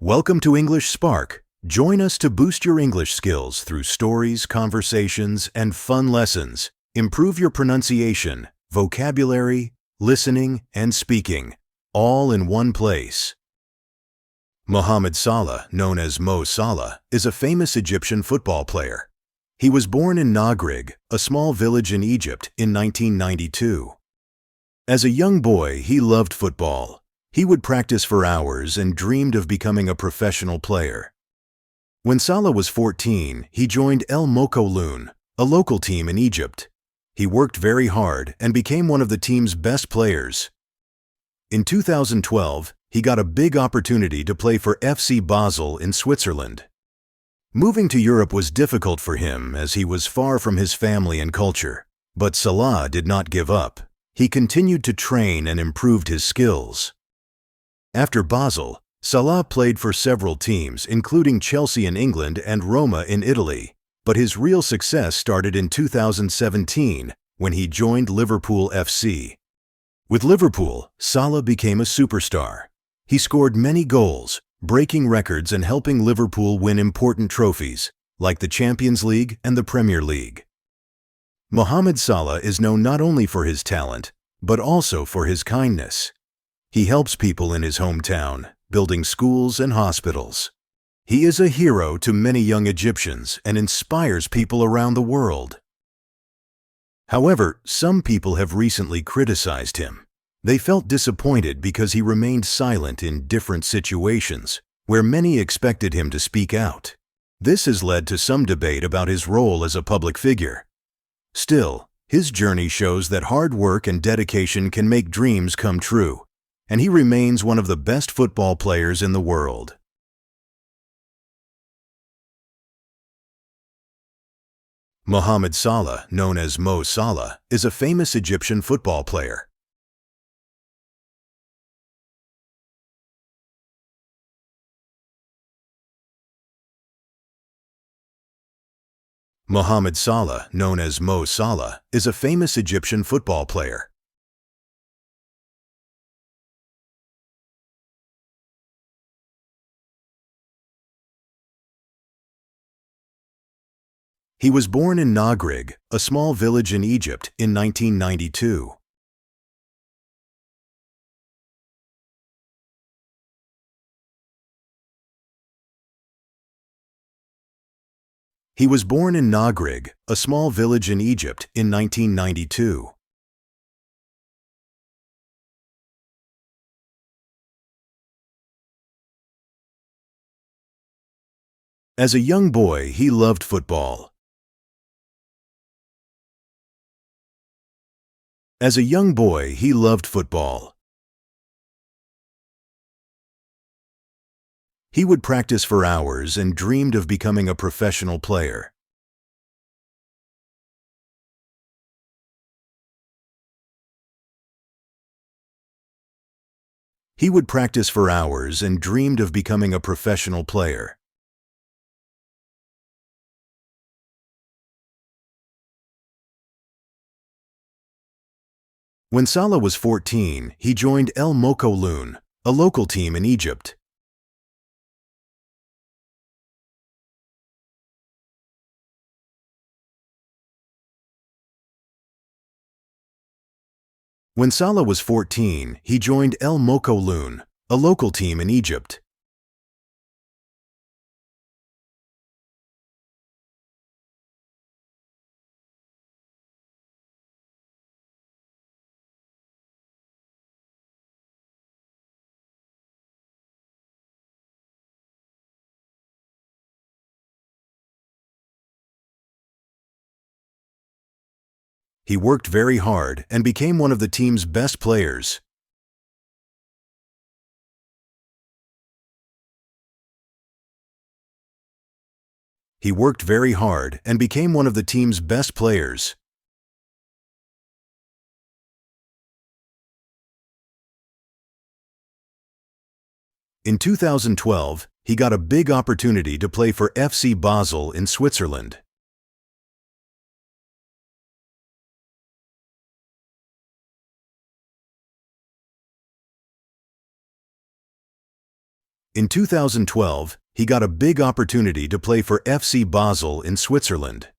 Welcome to English Spark. Join us to boost your English skills through stories, conversations, and fun lessons. Improve your pronunciation, vocabulary, listening, and speaking, all in one place. Mohamed Salah, known as Mo Salah, is a famous Egyptian football player. He was born in Nagreg, a small village in Egypt, in 1992. As a young boy, he loved football. He would practice for hours and dreamed of becoming a professional player. When Salah was 14, he joined El Mokoloon, a local team in Egypt. He worked very hard and became one of the team's best players. In 2012, he got a big opportunity to play for FC Basel in Switzerland. Moving to Europe was difficult for him as he was far from his family and culture. But Salah did not give up. He continued to train and improved his skills. After Basel, Salah played for several teams, including Chelsea in England and Roma in Italy. But his real success started in 2017 when he joined Liverpool FC. With Liverpool, Salah became a superstar. He scored many goals, breaking records and helping Liverpool win important trophies, like the Champions League and the Premier League. Mohamed Salah is known not only for his talent, but also for his kindness. He helps people in his hometown, building schools and hospitals. He is a hero to many young Egyptians and inspires people around the world. However, some people have recently criticized him. They felt disappointed because he remained silent in different situations, where many expected him to speak out. This has led to some debate about his role as a public figure. Still, his journey shows that hard work and dedication can make dreams come true, and he remains one of the best football players in the world. Mohamed Salah, known as Mo Salah, is a famous Egyptian football player. Mohamed Salah, known as Mo Salah, is a famous Egyptian football player. He was born in Nagreg, a small village in Egypt, in 1992. He was born in Nagreg, a small village in Egypt, in 1992. As a young boy, he loved football. As a young boy, he loved football. He would practice for hours and dreamed of becoming a professional player. He would practice for hours and dreamed of becoming a professional player. When Salah was 14, he joined El Mokoloon, a local team in Egypt. When Salah was 14, he joined El Mokoloon, a local team in Egypt. He worked very hard and became one of the team's best players. He worked very hard and became one of the team's best players. In 2012, he got a big opportunity to play for FC Basel in Switzerland. In 2012, he got a big opportunity to play for FC Basel in Switzerland.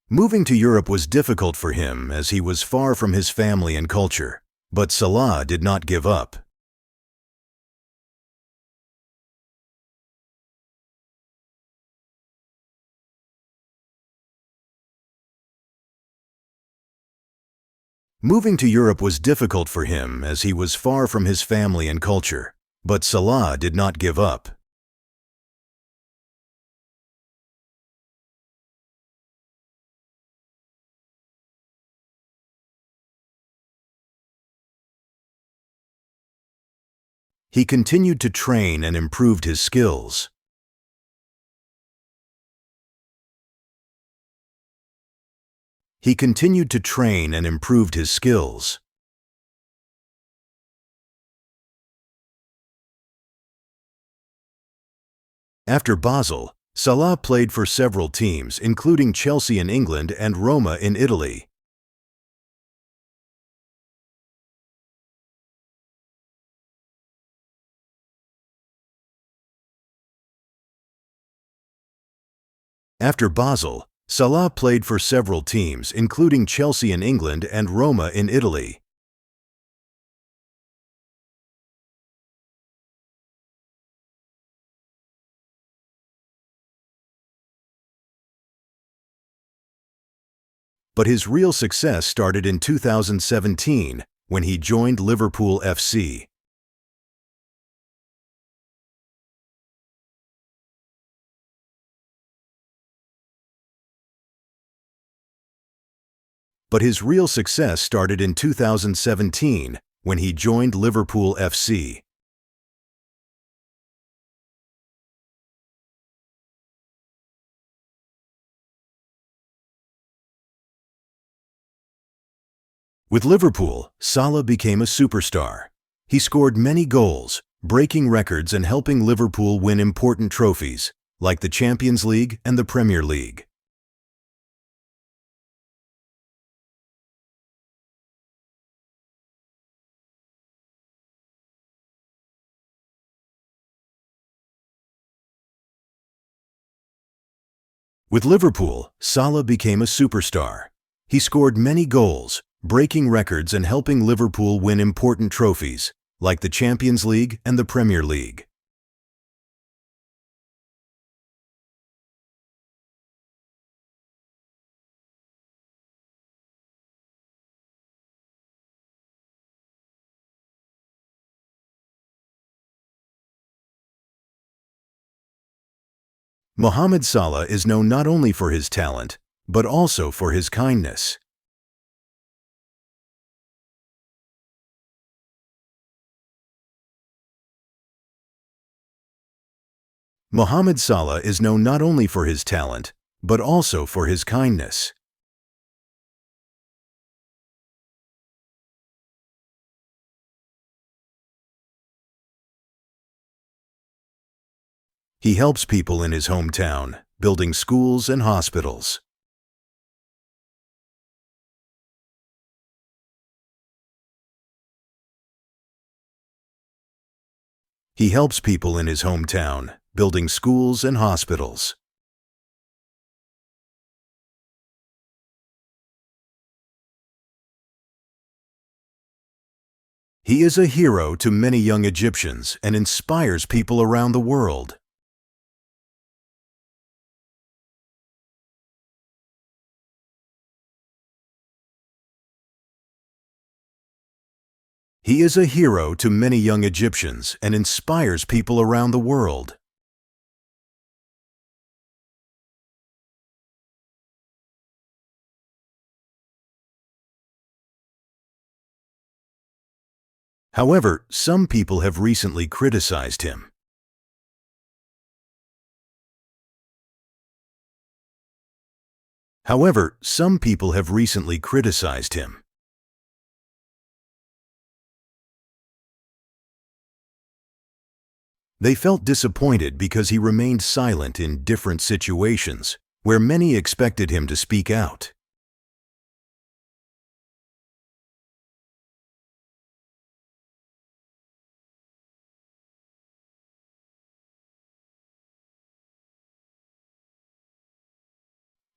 Moving to Europe was difficult for him as he was far from his family and culture. But Salah did not give up. Moving to Europe was difficult for him as he was far from his family and culture. But Salah did not give up. He continued to train and improved his skills. He continued to train and improved his skills. After Basel, Salah played for several teams including Chelsea in England and Roma in Italy. After Basel, Salah played for several teams including Chelsea in England and Roma in Italy. But his real success started in 2017 when he joined Liverpool FC. But his real success started in 2017 when he joined Liverpool FC. With Liverpool, Salah became a superstar. He scored many goals, breaking records and helping Liverpool win important trophies, like the Champions League and the Premier League. With Liverpool, Salah became a superstar. He scored many goals, breaking records and helping Liverpool win important trophies, like the Champions League and the Premier League. Mohamed Salah is known not only for his talent, but also for his kindness. Mohamed Salah is known not only for his talent, but also for his kindness. He helps people in his hometown, building schools and hospitals. He helps people in his hometown, building schools and hospitals. He is a hero to many young Egyptians and inspires people around the world. He is a hero to many young Egyptians and inspires people around the world. However, some people have recently criticized him. However, some people have recently criticized him. They felt disappointed because he remained silent in different situations, where many expected him to speak out.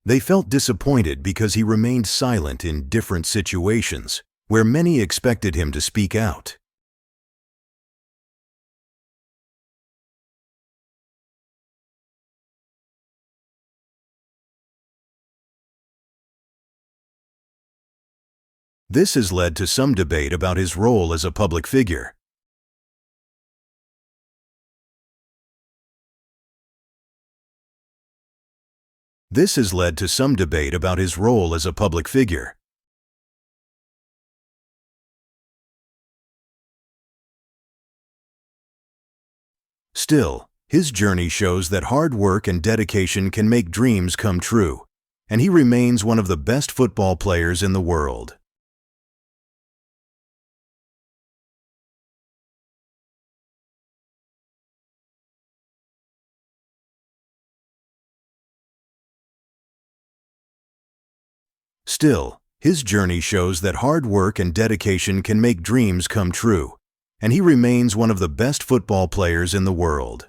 They felt disappointed because he remained silent in different situations, where many expected him to speak out. This has led to some debate about his role as a public figure. This has led to some debate about his role as a public figure. Still, his journey shows that hard work and dedication can make dreams come true, and he remains one of the best football players in the world. Still, his journey shows that hard work and dedication can make dreams come true, and he remains one of the best football players in the world.